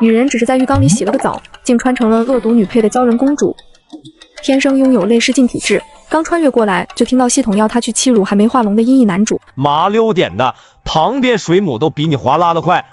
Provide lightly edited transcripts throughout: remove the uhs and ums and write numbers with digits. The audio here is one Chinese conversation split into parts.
女人只是在浴缸里洗了个澡，竟穿成了恶毒女配的鲛人公主，天生拥有泪失禁体质。刚穿越过来，就听到系统要她去欺辱还没化龙的阴翳男主。麻溜点的，旁边水母都比你哗啦的快。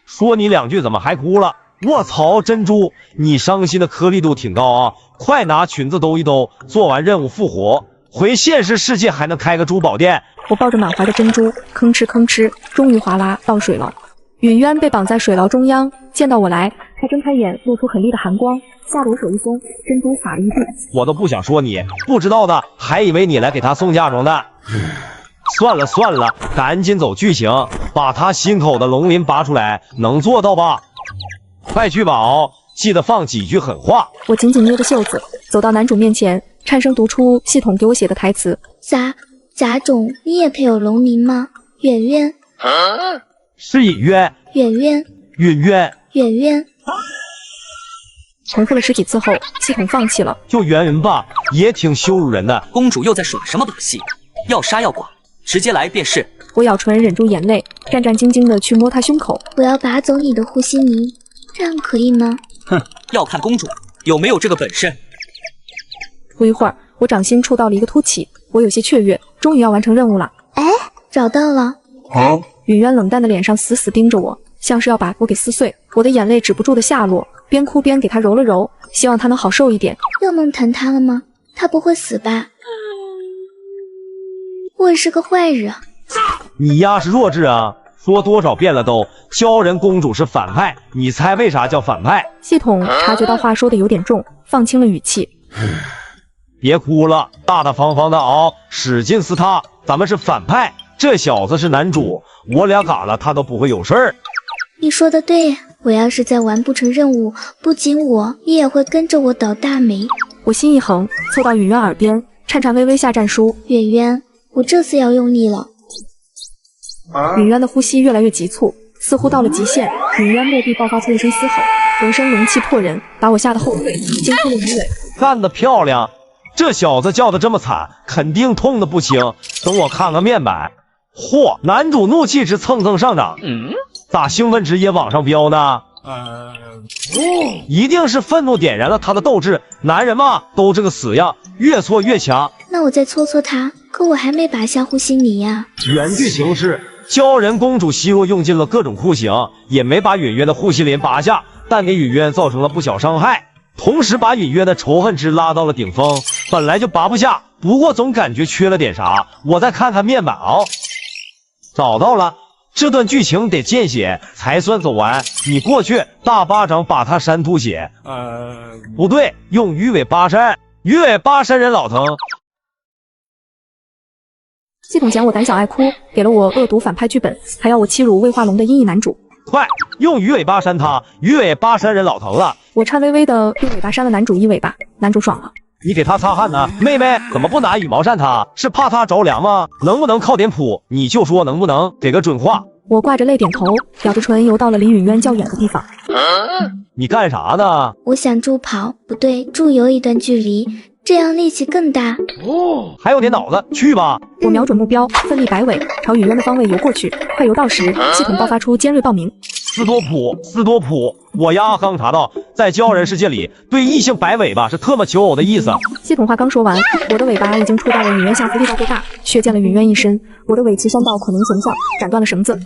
说你两句怎么还哭了？卧槽，珍珠，你伤心的颗粒度挺高啊！快拿裙子兜一兜，做完任务复活，回现实世界还能开个珠宝店。我抱着满怀的珍珠，吭哧吭哧，终于哗啦到水牢。允渊被绑在水牢中央，见到我来，他睁开眼，露出狠厉的寒光，吓得我手一松，珍珠洒了一地。我都不想说你，不知道的还以为你来给他送嫁妆的。算了算了，赶紧走剧情，把他心口的龙鳞拔出来，能做到吧？快去吧哦，记得放几句狠话。我紧紧捏着袖子，走到男主面前，颤声读出系统给我写的台词：杂种，你也配有龙鳞吗？远渊。是隐约，远渊，允约，远渊。重复了10几次后，系统放弃了。就圆圆吧，也挺羞辱人的。公主又在耍什么把戏？要杀要剐，直接来便是。我咬唇，忍住眼泪，战战兢兢地去摸她胸口。我要拔走你的护心泥，这样可以吗？哼，要看公主有没有这个本事。不一会儿，我掌心触到了一个凸起，我有些雀跃，终于要完成任务了。哎，找到了。允渊冷淡的脸上死死盯着我，像是要把我给撕碎。我的眼泪止不住的下落，边哭边给他揉了揉，希望他能好受一点。又梦疼他了吗？他不会死吧？我也是个坏人。你丫是弱智啊！说多少遍了都，鲛人公主是反派，你猜为啥叫反派？系统察觉到话说的有点重，放轻了语气。别哭了，大大方方的熬，使劲撕他，咱们是反派，这小子是男主，我俩嘎了他都不会有事儿。你说的对，我要是再完不成任务，不仅我，你也会跟着我倒大霉。我心一横，凑到允渊耳边，颤颤巍巍下战书：远渊，我这次要用力了。允渊的呼吸越来越急促，似乎到了极限。允渊蓦地爆发出一声嘶吼，浑身龙气破人，把我吓得后退，惊出了鱼尾。干得漂亮！这小子叫得这么惨，肯定痛得不轻。等我看看面板。嚯，男主怒气值蹭蹭上涨，咋兴奋值也往上飙呢？一定是愤怒点燃了他的斗志。男人嘛，都这个死样，越挫越强。那我再搓搓他，可我还没拔下护心泥呀。原剧情是鲛人公主希若用尽了各种酷刑，也没把允渊的护心鳞拔下，但给允渊造成了不小伤害，同时把允渊的仇恨值拉到了顶峰。本来就拔不下，不过总感觉缺了点啥。我再看看面板啊，找到了。这段剧情得见血才算走完，你过去大巴掌把他扇吐血。不对，用鱼尾巴扇，鱼尾巴扇人老疼。系统嫌我胆小爱哭，给了我恶毒反派剧本，还要我欺辱未化龙的阴翳男主。快用鱼尾巴扇他，鱼尾巴扇人老疼了。我颤巍巍的用尾巴扇了男主一尾巴，男主爽了。你给他擦汗呢，妹妹怎么不拿羽毛扇他？是怕他着凉吗？能不能靠点谱？你就说能不能，给个准话。我挂着泪点头，咬着唇游到了离允渊较远的地方。你干啥呢？我想助跑，不对，助游一段距离，这样力气更大。还有点脑子，去吧。我瞄准目标，奋力摆尾，朝允渊的方位游过去。快游到时，系统爆发出尖锐报鸣。斯多普，我丫刚查到，在鲛人世界里，对异性摆尾巴是特么求偶的意思。系统话刚说完，我的尾巴已经触到了允渊下腹，力道过大，血溅了允渊一身。我的尾鳍扇到捆龙绳上，斩断了绳子。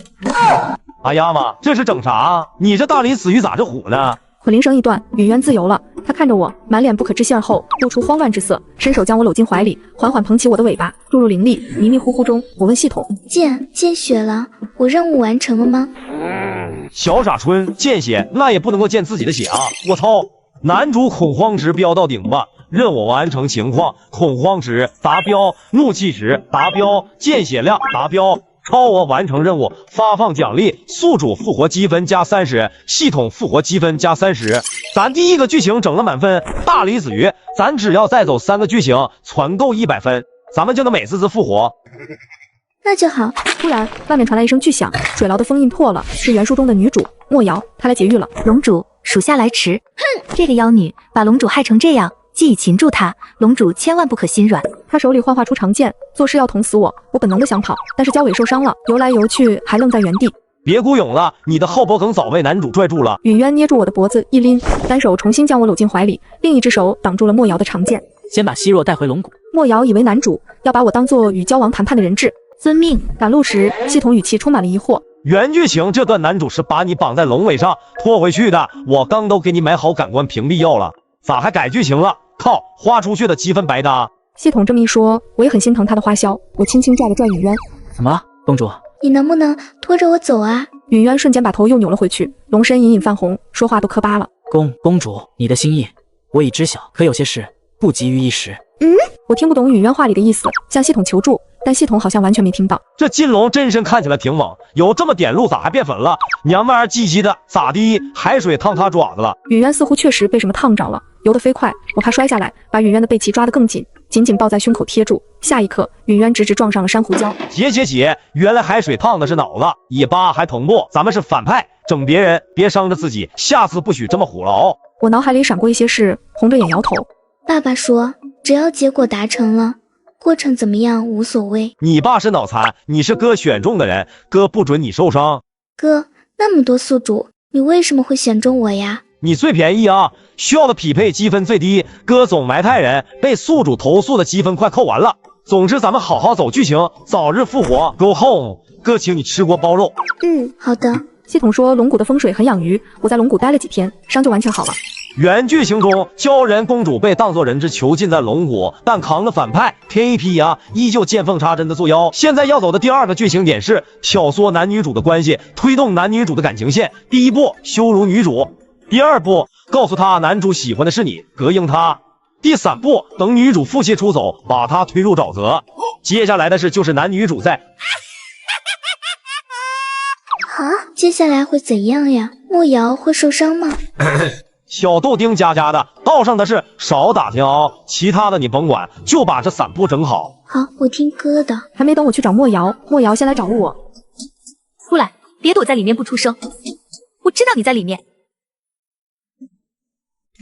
哎呀妈，这是整啥？你这大理死鱼咋这虎呢？捆铃绳一断，允渊自由了。他看着我，满脸不可置信后，露出慌乱之色，伸手将我搂进怀里，缓缓捧起我的尾巴，注入灵力。迷迷糊糊中，我问系统：见血了，我任务完成了吗？小傻春，见血那也不能够见自己的血啊！我操！男主恐慌值飙到顶吧，任务完成情况：恐慌值达标，怒气值达标，见血量达标。超额完成任务，发放奖励：宿主复活积分加30，系统复活积分加30。咱第一个剧情整了满分，大理死鱼，咱只要再走3个剧情，攒够100分，咱们就能美滋滋复活。那就好。突然，外面传来一声巨响，水牢的封印破了，是原书中的女主莫瑶，她来劫狱了。龙主，属下来迟。哼，这个妖女把龙主害成这样，既已擒住她，龙主千万不可心软。她手里幻化出长剑，做事要捅死我。我本能的想跑，但是交尾受伤了，游来游去还愣在原地。别孤勇了，你的后脖梗早被男主拽住了。允渊捏住我的脖子一拎，单手重新将我搂进怀里，另一只手挡住了莫瑶的长剑。先把希若带回龙谷。莫瑶以为男主要把我当做与交王谈判的人质。遵命。赶路时，系统语气充满了疑惑。原剧情这段男主是把你绑在龙尾上拖回去的，我刚都给你买好感官屏蔽药了，咋还改剧情了？靠，花出去的积分白搭。系统这么一说，我也很心疼他的花销。我轻轻拽了拽允渊。怎么了，公主？你能不能拖着我走啊？允渊瞬间把头又扭了回去，龙身隐隐泛红，说话都磕巴了。公主，你的心意我已知晓，可有些事不急于一时。我听不懂允渊话里的意思，向系统求助，但系统好像完全没听到。这金龙真身看起来挺猛，有这么点路咋还变粉了？娘们儿唧唧的，咋的？海水烫他爪子了？允渊似乎确实被什么烫着了，游得飞快，我怕摔下来，把允渊的背鳍抓得更紧，紧紧抱在胸口贴住。下一刻，允渊直直撞上了珊瑚礁。姐，原来海水烫的是脑子，一巴还疼不？咱们是反派，整别人别伤着自己，下次不许这么虎了哦。我脑海里闪过一些事，红着眼摇头。爸爸说，只要结果达成了，过程怎么样无所谓。你爸是脑残，你是哥选中的人，哥不准你受伤。哥，那么多宿主，你为什么会选中我呀？你最便宜啊，需要的匹配积分最低，哥总埋汰人，被宿主投诉的积分快扣完了。总之咱们好好走剧情，早日复活 Go home， 哥请你吃锅包肉。好的。系统说龙谷的风水很养鱼，我在龙谷待了几天，伤就完全好了。原剧情中，鲛人公主被当作人质囚禁在龙谷，但扛着反派 KP 啊，依旧见缝插针的作妖。现在要走的第二个剧情点是挑唆男女主的关系，推动男女主的感情线。第一步，羞辱女主；第二步，告诉她男主喜欢的是你，膈应他；第三步，等女主负气出走，把他推入沼泽。接下来的事就是男女主在。接下来会怎样呀？莫瑶会受伤吗？小豆丁家的，道上的事少打听哦，其他的你甭管，就把这3步整好。好，我听哥的。还没等我去找莫瑶，莫瑶先来找我。出来，别躲在里面不出声，我知道你在里面。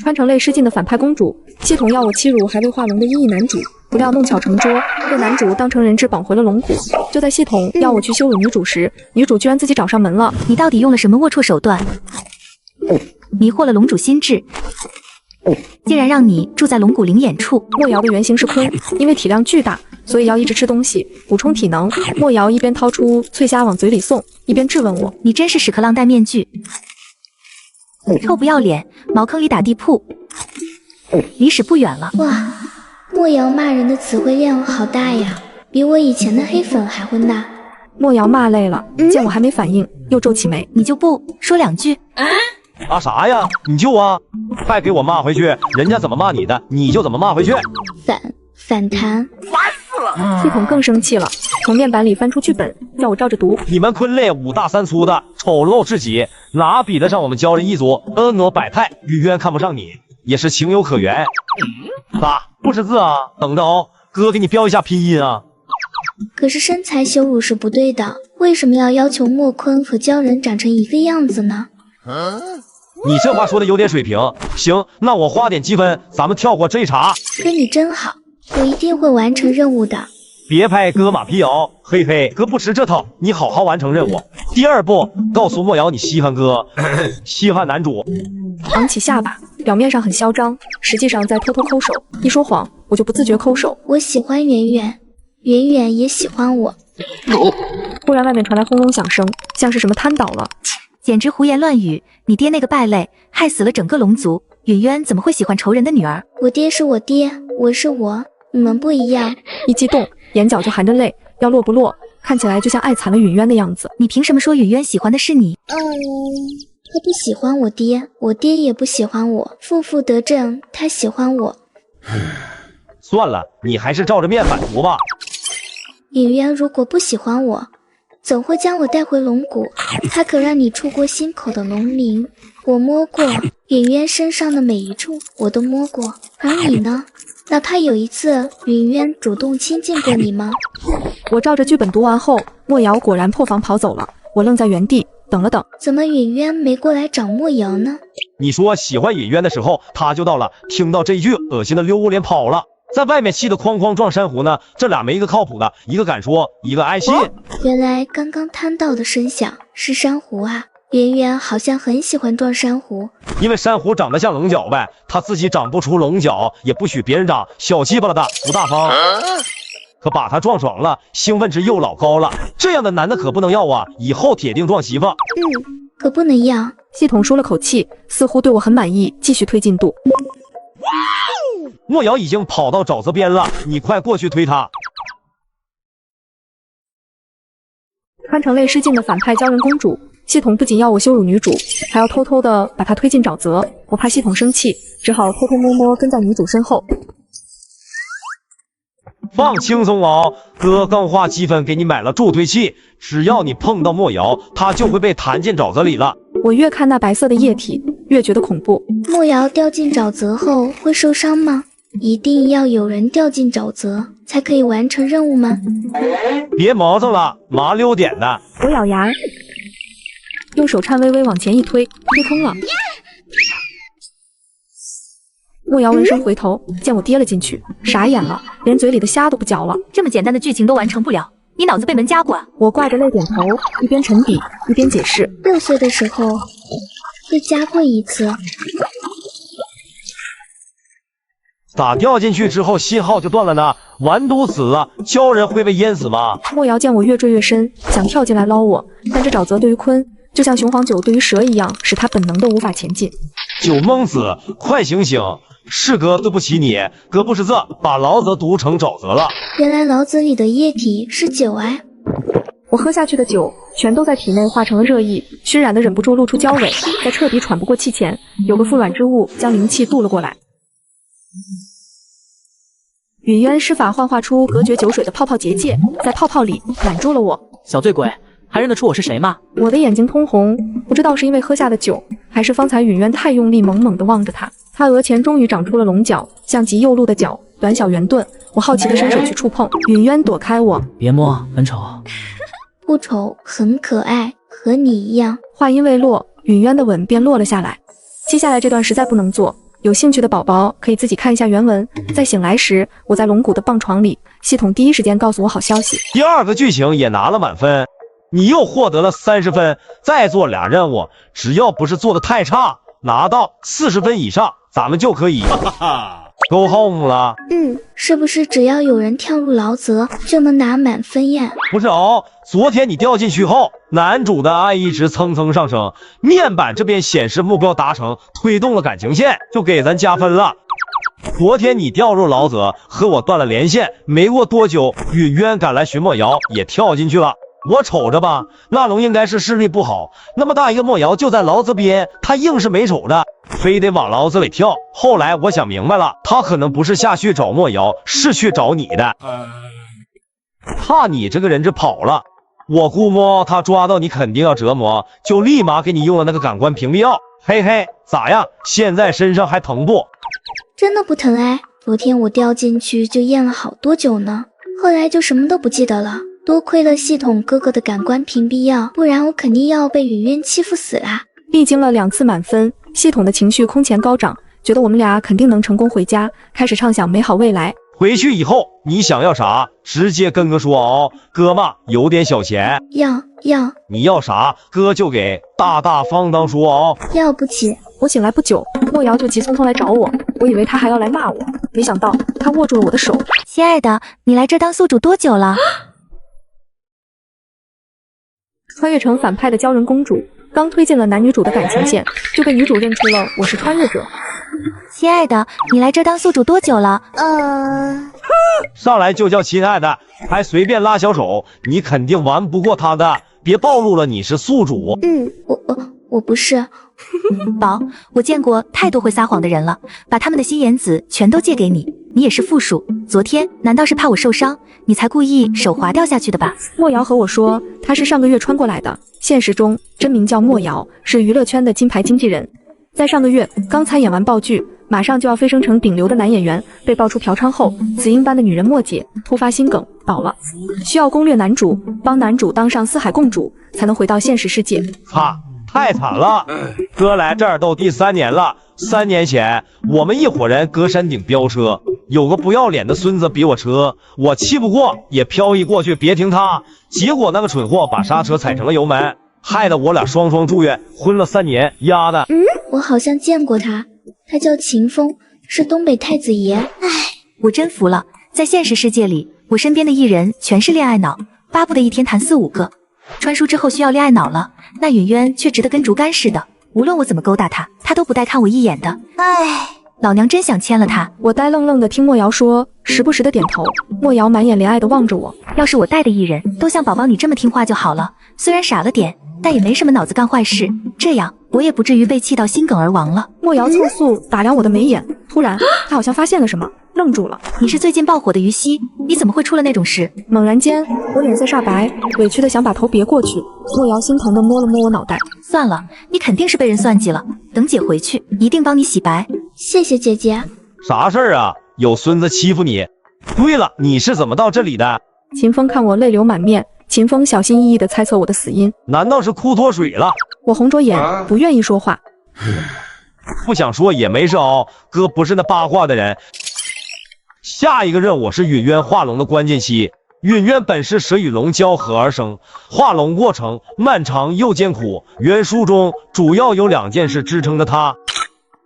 穿成泪失禁的反派公主，系统要我欺辱还未化龙的阴翳男主，不料弄巧成拙，被男主当成人质绑回了龙谷。就在系统要我去羞辱女主时，女主居然自己找上门了。你到底用了什么龌龊手段，迷惑了龙主心智，竟然让你住在龙骨灵眼处？莫瑶的原型是鲲，因为体量巨大，所以要一直吃东西补充体能。莫瑶一边掏出脆虾往嘴里送，一边质问我：“你真是屎壳郎戴面具，臭不要脸，茅坑里打地铺，离屎不远了。”哇，莫瑶骂人的词汇量好大呀，比我以前的黑粉还混大。莫瑶骂累了，见我还没反应，又皱起眉：“你就不说2句？”啊啥呀？你就啊，快给我骂回去！人家怎么骂你的，你就怎么骂回去。反弹，系统更生气了，从面板里翻出剧本，叫我照着读。你们昆类5大3粗的，丑陋至极，哪比得上我们鲛人一族？婀娜百态，雨渊看不上你，也是情有可原。咋不识字啊？等着哦，哥给你标一下拼音啊。可是身材羞辱是不对的，为什么要求莫坤和鲛人长成一个样子呢？你这话说的有点水平。行，那我花点积分，咱们跳过这一茬。哥你真好，我一定会完成任务的。别拍哥马屁哦，嘿嘿，哥不吃这套，你好好完成任务。第2步，告诉莫瑶你稀罕哥，稀罕男主。昂起下巴，表面上很嚣张，实际上在偷偷抠手。一说谎，我就不自觉抠手。我喜欢圆圆，圆圆也喜欢我。忽然外面传来轰隆响声，像是什么瘫倒了。简直胡言乱语！你爹那个败类，害死了整个龙族。允渊怎么会喜欢仇人的女儿？我爹是我爹，我是我，你们不一样。一激动，眼角就含着泪，要落不落，看起来就像爱惨了允渊的样子。你凭什么说允渊喜欢的是你？他不喜欢我爹，我爹也不喜欢我，负负得正，他喜欢我。算了，你还是照着面反读吧。允渊如果不喜欢我，怎会将我带回龙谷？他可让你触过心口的龙鳞，我摸过允渊身上的每一处，我都摸过。而你呢？哪怕有一次允渊主动亲近过你吗？我照着剧本读完后，莫瑶果然破防跑走了。我愣在原地等了等，怎么允渊没过来找莫瑶呢？你说喜欢允渊的时候，他就到了。听到这一句，恶心的溜过脸跑了。在外面气得哐哐撞珊瑚呢，这俩没一个靠谱的，一个敢说，一个爱信。原来刚刚摊到的声响是珊瑚啊！圆圆好像很喜欢撞珊瑚，因为珊瑚长得像龙角呗，他自己长不出龙角，也不许别人长，小气巴拉的，不大方。可把他撞爽了，兴奋值又老高了，这样的男的可不能要啊！以后铁定撞媳妇。可不能要。系统舒了口气，似乎对我很满意，继续推进度。莫瑶已经跑到沼泽边了，你快过去推他。穿成泪失禁的反派鲛人公主，系统不仅要我羞辱女主，还要偷偷的把她推进沼泽。我怕系统生气，只好偷偷摸摸跟在女主身后。放轻松哦，哥钢化积分给你买了助推器，只要你碰到莫瑶，她就会被弹进沼泽里了。我越看那白色的液体，越觉得恐怖。莫瑶掉进沼泽后会受伤吗？一定要有人掉进沼泽才可以完成任务吗？别毛腾了，麻溜点的。我咬牙，用手颤巍巍往前一推，推通了。莫瑶闻声回头，见我跌了进去，傻眼了，连嘴里的虾都不嚼了。这么简单的剧情都完成不了，你脑子被门夹过啊？我挂着泪点头，一边沉底一边解释。6岁的时候被夹过一次。咋掉进去之后信号就断了呢？完犊子了！鲛人会被淹死吗？莫瑶见我越坠越深，想跳进来捞我，但这沼泽对于鲲就像雄黄酒对于蛇一样，使他本能的无法前进。酒蒙子，快醒醒！是哥对不起你，哥不识字，把牢泽读成沼泽了。原来牢子里的液体是酒啊！我喝下去的酒全都在体内化成了热液，熏染的忍不住露出焦尾。在彻底喘不过气前，有个附软之物将灵气渡了过来。允渊施法幻化出隔绝酒水的泡泡结界，在泡泡里揽住了我。小醉鬼，还认得出我是谁吗？我的眼睛通红，不知道是因为喝下的酒，还是方才允渊太用力，猛猛地望着他。他额前终于长出了龙角，像极右鹿的角，短小圆钝。我好奇地伸手去触碰，允渊躲开我。别摸，很丑。不丑，很可爱，和你一样。话音未落，允渊的吻便落了下来。接下来这段实在不能做，有兴趣的宝宝可以自己看一下原文。在醒来时，我在龙骨的棒床里，系统第一时间告诉我好消息。第二个剧情也拿了满分，你又获得了30分。再做俩任务，只要不是做的太差，拿到40分以上，咱们就可以go home 了。是不是只要有人跳入牢泽就能拿满分呀？不是哦，昨天你掉进去后，男主的爱一直蹭蹭上升，面板这边显示目标达成，推动了感情线，就给咱加分了。昨天你掉入牢泽，和我断了连线，没过多久，允渊赶来寻莫瑶，也跳进去了。我瞅着吧，那龙应该是视力不好，那么大一个莫瑶就在牢泽边，他硬是没瞅着，非得往牢泽里跳。后来我想明白了，他可能不是下去找莫瑶，是去找你的，怕你这个人质跑了。我估摸他抓到你肯定要折磨，就立马给你用了那个感官屏蔽药。嘿嘿，咋样？现在身上还疼不？真的不疼哎，昨天我掉进去就咽了好多酒呢，后来就什么都不记得了。多亏了系统哥哥的感官屏蔽药，不然我肯定要被允渊欺负死啦。历经了2次满分，系统的情绪空前高涨，觉得我们俩肯定能成功回家，开始畅想美好未来。回去以后你想要啥，直接跟哥说哦，哥嘛有点小钱，要你要啥哥就给，大大方方说哦。要不起。我醒来不久，莫瑶就急匆匆来找我，我以为他还要来骂我，没想到他握住了我的手。亲爱的，你来这当宿主多久了？穿越成反派的鲛人公主，刚推进了男女主的感情线，就被女主认出了我是穿越者。亲爱的，你来这当宿主多久了？上来就叫亲爱的，还随便拉小手，你肯定玩不过他的，别暴露了你是宿主。我不是。宝，我见过太多会撒谎的人了，把他们的心眼子全都借给你，你也是附属。昨天难道是怕我受伤，你才故意手滑掉下去的吧？莫瑶和我说，她是上个月穿过来的，现实中真名叫莫瑶，是娱乐圈的金牌经纪人。在上个月刚参演完爆剧，马上就要飞升成顶流的男演员，被爆出嫖娼后，紫英般的女人莫姐突发心梗倒了，需要攻略男主，帮男主当上四海共主，才能回到现实世界。太惨了，哥来这儿都第3年了， 3年前，我们一伙人搁山顶飙车，有个不要脸的孙子比我车，我气不过也漂移过去别停他，结果那个蠢货把刹车踩成了油门，害得我俩双双住院，昏了3年，丫的！我好像见过他，他叫秦风，是东北太子爷。我真服了，在现实世界里，我身边的艺人全是恋爱脑，巴不得一天谈4、5个。穿书之后需要恋爱脑了，那允渊却直得跟竹竿似的，无论我怎么勾搭他，他都不带看我一眼的。唉，老娘真想签了他。我呆愣愣的听莫瑶说，时不时的点头。莫瑶满眼怜爱的望着我，要是我带的艺人都像宝宝你这么听话就好了，虽然傻了点，但也没什么脑子干坏事，这样我也不至于被气到心梗而亡了。莫瑶凑速打量我的眉眼，突然她好像发现了什么，愣住了。你是最近爆火的于西，你怎么会出了那种事？猛然间，我脸色煞白，委屈的想把头别过去。莫瑶心疼的摸了摸我脑袋，算了，你肯定是被人算计了，等姐回去一定帮你洗白。谢谢姐姐。啥事儿啊？有孙子欺负你？对了，你是怎么到这里的？秦风看我泪流满面，秦风小心翼翼地猜测我的死因。难道是裤脱水了？我红着眼，不愿意说话。不想说也没事哦，哥不是那八卦的人。下一个任务是允渊化龙的关键期。允渊本是蛇与龙交合而生，化龙过程漫长又艰苦。原书中主要有2件事支撑着他，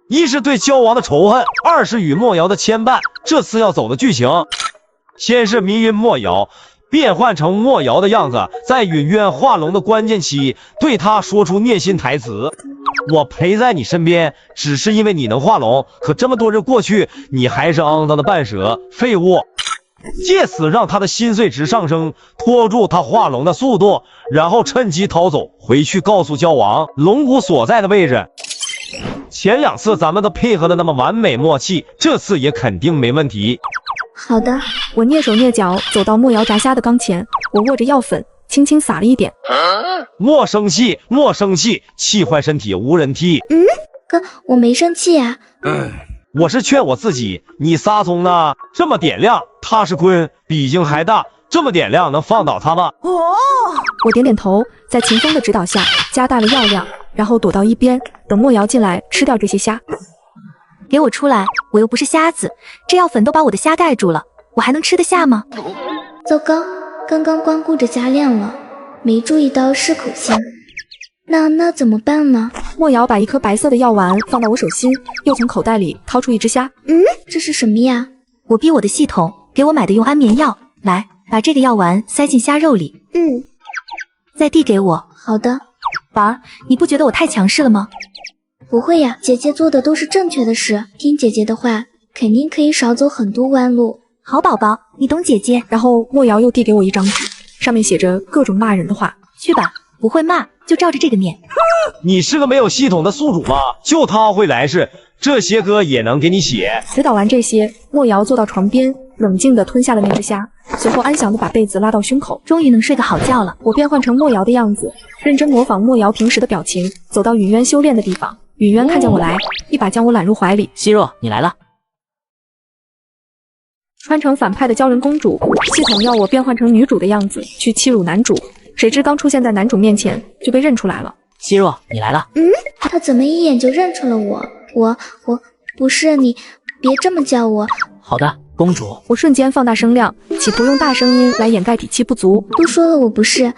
一是对焦王的仇恨，二是与莫瑶的牵绊。这次要走的剧情，先是迷晕莫瑶，变换成莫瑶的样子，在允渊化龙的关键期对他说出虐心台词：我陪在你身边只是因为你能化龙，可这么多日过去，你还是肮脏的半蛇废物，借此让他的心碎值上升，拖住他化龙的速度，然后趁机逃走，回去告诉焦王龙骨所在的位置。前2次咱们都配合的那么完美默契，这次也肯定没问题。好的。我蹑手蹑脚走到莫瑶炸虾的缸前，我握着药粉，轻轻撒了一点。莫生气，莫生气，气坏身体无人替。哥，我没生气啊。我是劝我自己，你撒葱呢？这么点亮，他是坤，比京还大，这么点亮能放倒他吗？我点点头，在秦风的指导下加大了药量，然后躲到一边，等莫瑶进来吃掉这些虾。给我出来，我又不是瞎子，这药粉都把我的虾盖住了，我还能吃得下吗？糟糕，刚刚光顾着加量了，没注意到是口香。那怎么办呢？莫瑶把一颗白色的药丸放到我手心，又从口袋里掏出一只虾。这是什么呀？我逼我的系统给我买的用安眠药，来，把这个药丸塞进虾肉里。再递给我。好的。宝儿，你不觉得我太强势了吗？不会呀，姐姐做的都是正确的事，听姐姐的话，肯定可以少走很多弯路。好宝宝，你懂姐姐。然后莫瑶又递给我一张纸，上面写着各种骂人的话。去吧，不会骂就照着这个念。你是个没有系统的宿主吗？就他会来事，这些歌也能给你写。指导完这些，莫瑶坐到床边，冷静地吞下了那只虾，随后安详地把被子拉到胸口，终于能睡个好觉了。我变换成莫瑶的样子，认真模仿莫瑶平时的表情，走到允渊修炼的地方。允渊看见我来，一把将我揽入怀里。希若，你来了。穿成反派的鲛人公主，系统要我变换成女主的样子去欺辱男主，谁知刚出现在男主面前就被认出来了。希若，你来了。他怎么一眼就认出了我？我不是你，别这么叫我。好的，公主。我瞬间放大声量，企图用大声音来掩盖底气不足。都说了我不是。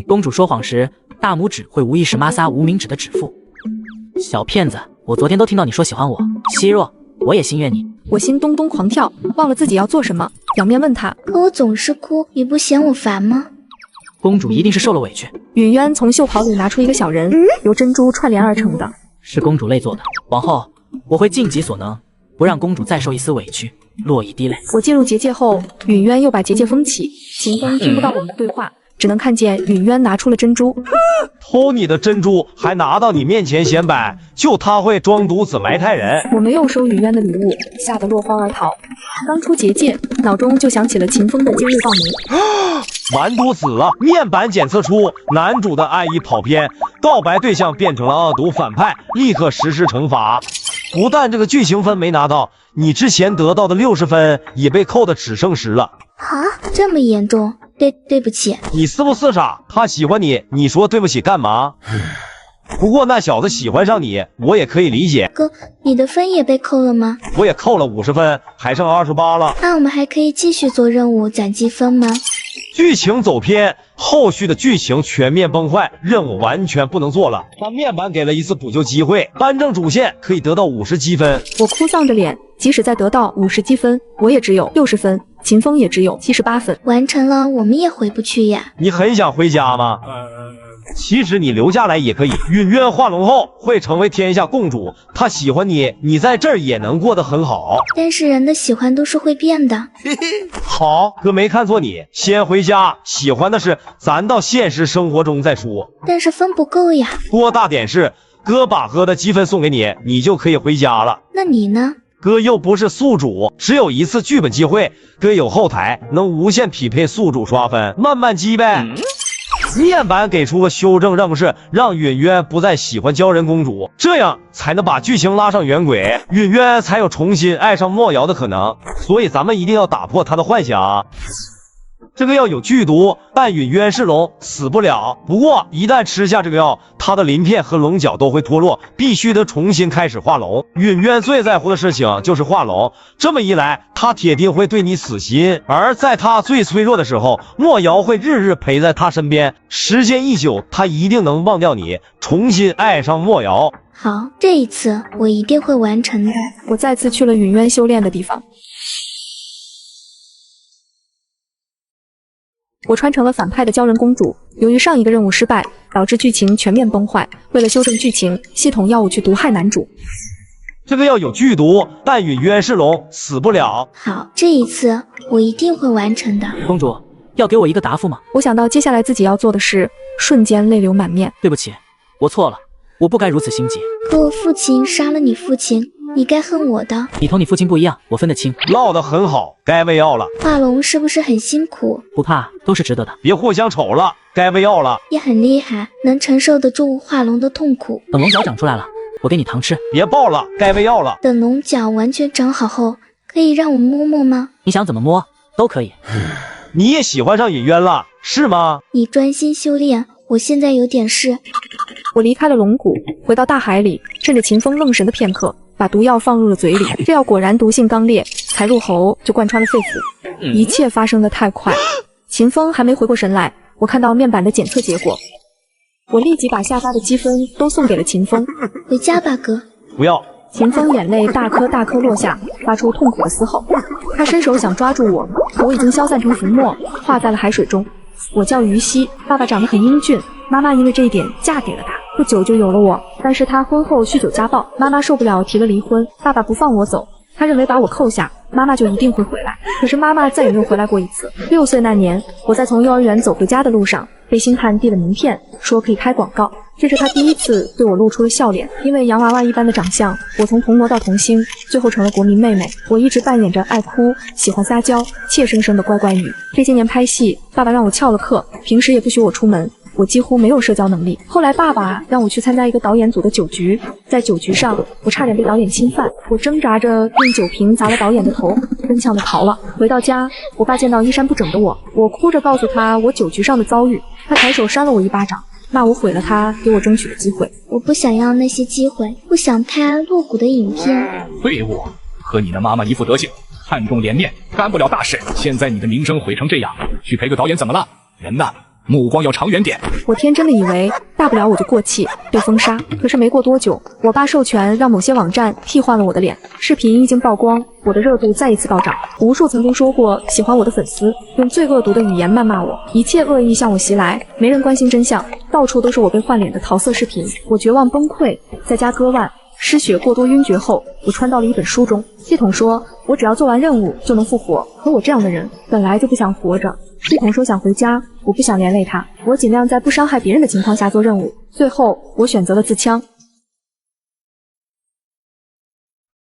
公主说谎时，大拇指会无意识摩擦无名指的指腹。小骗子，我昨天都听到你说喜欢我，希若，我也心悦你。我心咚咚狂跳，忘了自己要做什么，仰面问他：可我总是哭，你不嫌我烦吗？公主一定是受了委屈。允渊从袖袍里拿出一个小人，由珍珠串联而成的，是公主泪做的。往后我会尽己所能，不让公主再受一丝委屈，落一滴泪。我进入结界后，允渊又把结界封起，秦风听不到我们的对话，只能看见允渊拿出了珍珠。偷你的珍珠还拿到你面前显摆，就他会装犊子埋汰人。我没有收允渊的礼物，吓得落荒而逃。刚出结界，脑中就想起了秦风的今日报名。完犊死了！面板检测出男主的爱意跑偏，告白对象变成了恶毒反派，立刻实施惩罚。不但这个剧情分没拿到，你之前得到的60分也被扣的只剩10了。啊，这么严重？对不起。你是不是傻？他喜欢你，你说对不起干嘛？不过那小子喜欢上你，我也可以理解。哥，你的分也被扣了吗？我也扣了50分，还剩28了。那我们还可以继续做任务攒积分吗？剧情走偏，后续的剧情全面崩坏，任务完全不能做了。但面板给了一次补救机会，扳正主线可以得到50积分。我哭丧着脸，即使再得到50积分，我也只有60分，秦风也只有78分。完成了，我们也回不去呀。你很想回家吗？其实你留下来也可以。允渊化龙后会成为天下共主，她喜欢你，你在这儿也能过得很好。但是人的喜欢都是会变的。好，哥没看错你，先回家。喜欢的事咱到现实生活中再说。但是分不够呀。多大点事，哥把哥的积分送给你，你就可以回家了。那你呢？哥又不是宿主，只有一次剧本机会。哥有后台，能无限匹配宿主刷分，慢慢积呗。面板给出个修正任务是让允渊不再喜欢鲛人公主，这样才能把剧情拉上原轨，允渊才有重新爱上莫瑶的可能。所以咱们一定要打破他的幻想。这个药有剧毒，但允渊是龙，死不了。不过一旦吃下这个药，他的鳞片和龙角都会脱落，必须得重新开始化龙。允渊最在乎的事情就是化龙，这么一来，他铁定会对你死心。而在他最脆弱的时候，莫瑶会日日陪在他身边，时间一久，他一定能忘掉你，重新爱上莫瑶。好，这一次我一定会完成的。我再次去了允渊修炼的地方。我穿成了反派的鲛人公主，由于上一个任务失败，导致剧情全面崩坏。为了修正剧情，系统要我去毒害男主。这个药有剧毒，但允渊是龙，死不了。好，这一次我一定会完成的。公主，要给我一个答复吗？我想到接下来自己要做的事，瞬间泪流满面。对不起，我错了，我不该如此心急。可我父亲杀了你父亲，你该恨我的。你同你父亲不一样，我分得清。唠得很好，该喂药了。化龙是不是很辛苦？不怕，都是值得的。别互相瞅了，该喂药了。也很厉害，能承受得住化龙的痛苦。等龙角长出来了，我给你糖吃。别抱了，该喂药了。等龙角完全长好后，可以让我摸摸吗？你想怎么摸都可以。你也喜欢上尹渊了，是吗？你专心修炼，我现在有点事。我离开了龙谷，回到大海里，趁着秦风愣神的片刻，把毒药放入了嘴里。这药果然毒性刚烈，才入喉就贯穿了肺腑。一切发生的太快，秦风还没回过神来，我看到面板的检测结果，我立即把下发的积分都送给了秦风。回家吧，哥。不要。秦风眼泪大颗大颗落下，发出痛苦的嘶吼。他伸手想抓住我，可我已经消散成浮沫，化在了海水中。我叫于西，爸爸长得很英俊，妈妈因为这一点嫁给了他，不久就有了我。但是他婚后酗酒家暴，妈妈受不了提了离婚，爸爸不放我走，他认为把我扣下，妈妈就一定会回来。可是妈妈再也没有回来过一次。6岁那年，我在从幼儿园走回家的路上，被星汉递了名片，说可以开广告。这是他第一次对我露出了笑脸，因为洋娃娃一般的长相，我从童模到童星，最后成了国民妹妹。我一直扮演着爱哭、喜欢撒娇、怯生生的乖乖女。这些年拍戏，爸爸让我翘了课，平时也不许我出门，我几乎没有社交能力。后来爸爸让我去参加一个导演组的酒局，在酒局上，我差点被导演侵犯，我挣扎着用酒瓶砸了导演的头，踉跄的逃了。回到家，我爸见到衣衫不整的我哭着告诉他我酒局上的遭遇，他抬手扇了我一巴掌，骂我毁了他给我争取的机会。我不想要那些机会，不想拍露骨的影片。废物，和你的妈妈一副德行，看重脸面，干不了大事。现在你的名声毁成这样，去陪个导演怎么了？人呢？目光要长远点。我天真的以为大不了我就过气被封杀，可是没过多久，我爸授权让某些网站替换了我的脸，视频一经曝光，我的热度再一次暴涨。无数曾经说过喜欢我的粉丝用最恶毒的语言谩骂我，一切恶意向我袭来，没人关心真相，到处都是我被换脸的桃色视频。我绝望崩溃，在家割腕，失血过多晕厥后，我穿到了一本书中。系统说我只要做完任务就能复活，可我这样的人本来就不想活着。系统说想回家，我不想连累他，我尽量在不伤害别人的情况下做任务。最后我选择了自枪。